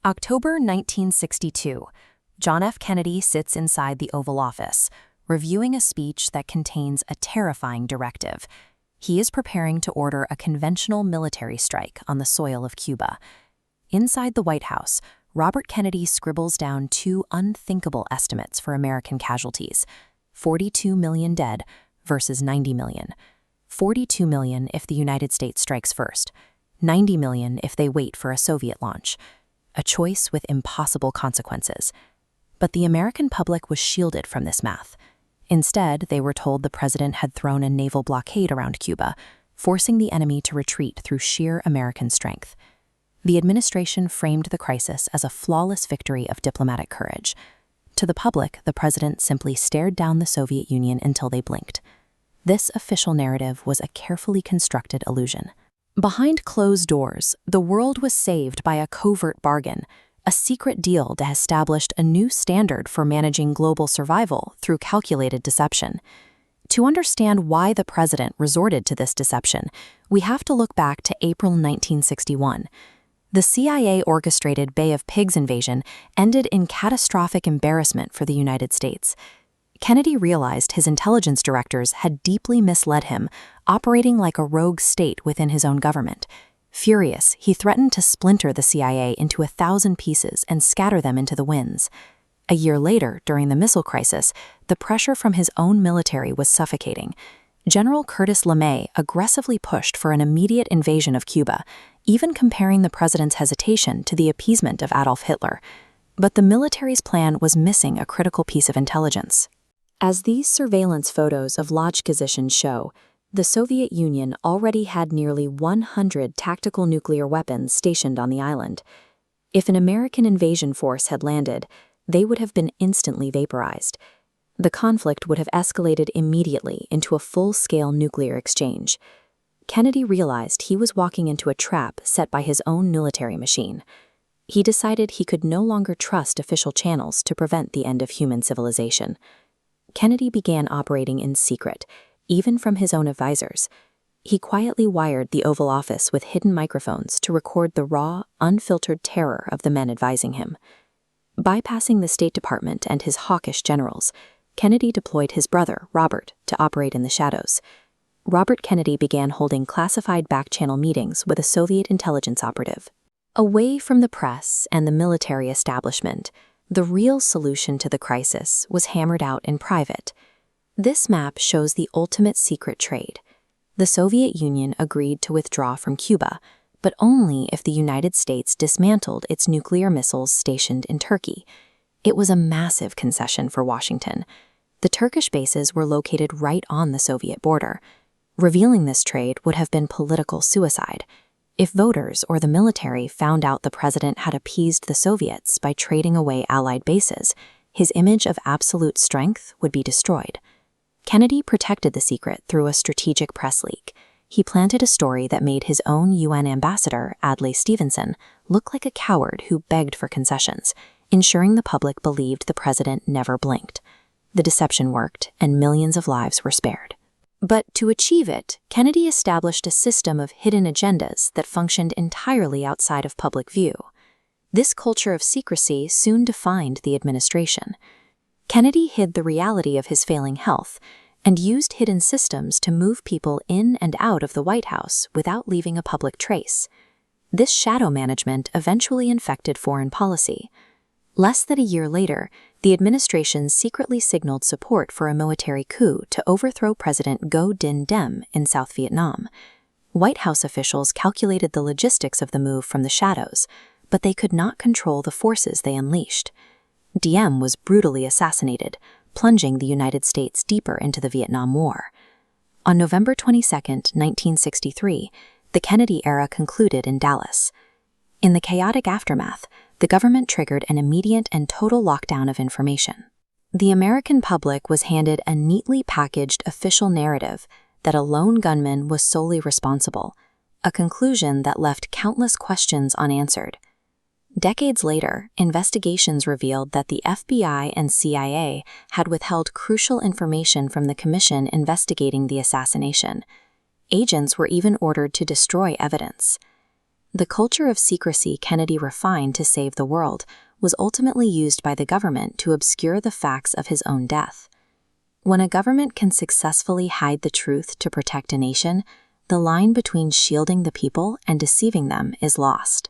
October 1962. John F. Kennedy sits inside the Oval Office, reviewing a speech that contains a terrifying directive. He is preparing to order a conventional military strike on the soil of Cuba. Inside the White House, Robert Kennedy scribbles down two unthinkable estimates for American casualties: 42 million dead versus 90 million. 42 million if the United States strikes first, 90 million if they wait for a Soviet launch. A choice with impossible consequences. But the American public was shielded from this math. Instead, they were told the president had thrown a naval blockade around Cuba, forcing the enemy to retreat through sheer American strength. The administration framed the crisis as a flawless victory of diplomatic courage. To the public, the president simply stared down the Soviet Union until they blinked. This official narrative was a carefully constructed illusion. Behind closed doors, the world was saved by a covert bargain, a secret deal that established a new standard for managing global survival through calculated deception. To understand why the president resorted to this deception, we have to look back to April 1961. The CIA-orchestrated Bay of Pigs invasion ended in catastrophic embarrassment for the United States. Kennedy realized his intelligence directors had deeply misled him, operating like a rogue state within his own government. Furious, he threatened to splinter the CIA into 1,000 pieces and scatter them into the winds. A year later, during the missile crisis, the pressure from his own military was suffocating. General Curtis LeMay aggressively pushed for an immediate invasion of Cuba, even comparing the president's hesitation to the appeasement of Adolf Hitler. But the military's plan was missing a critical piece of intelligence. As these surveillance photos of Lodge-Position show, the Soviet Union already had nearly 100 tactical nuclear weapons stationed on the island. If an American invasion force had landed, they would have been instantly vaporized. The conflict would have escalated immediately into a full-scale nuclear exchange. Kennedy realized he was walking into a trap set by his own military machine. He decided he could no longer trust official channels to prevent the end of human civilization. Kennedy began operating in secret, even from his own advisors. He quietly wired the Oval Office with hidden microphones to record the raw, unfiltered terror of the men advising him. Bypassing the State Department and his hawkish generals, Kennedy deployed his brother, Robert, to operate in the shadows. Robert Kennedy began holding classified back-channel meetings with a Soviet intelligence operative. Away from the press and the military establishment, the real solution to the crisis was hammered out in private. This map shows the ultimate secret trade. The Soviet Union agreed to withdraw from Cuba, but only if the United States dismantled its nuclear missiles stationed in Turkey. It was a massive concession for Washington. The Turkish bases were located right on the Soviet border. Revealing this trade would have been political suicide. If voters or the military found out the president had appeased the Soviets by trading away Allied bases, his image of absolute strength would be destroyed. Kennedy protected the secret through a strategic press leak. He planted a story that made his own UN ambassador, Adlai Stevenson, look like a coward who begged for concessions, ensuring the public believed the president never blinked. The deception worked, and millions of lives were spared. But to achieve it, Kennedy established a system of hidden agendas that functioned entirely outside of public view. This culture of secrecy soon defined the administration. Kennedy hid the reality of his failing health and used hidden systems to move people in and out of the White House without leaving a public trace. This shadow management eventually infected foreign policy. Less than a year later, the administration secretly signaled support for a military coup to overthrow President Ngo Dinh Diem in South Vietnam. White House officials calculated the logistics of the move from the shadows, but they could not control the forces they unleashed. Diem was brutally assassinated, plunging the United States deeper into the Vietnam War. On November 22, 1963, the Kennedy era concluded in Dallas. In the chaotic aftermath, the government triggered an immediate and total lockdown of information. The American public was handed a neatly packaged official narrative that a lone gunman was solely responsible, a conclusion that left countless questions unanswered. Decades later, investigations revealed that the FBI and CIA had withheld crucial information from the commission investigating the assassination. Agents were even ordered to destroy evidence. The culture of secrecy Kennedy refined to save the world was ultimately used by the government to obscure the facts of his own death. When a government can successfully hide the truth to protect a nation, the line between shielding the people and deceiving them is lost.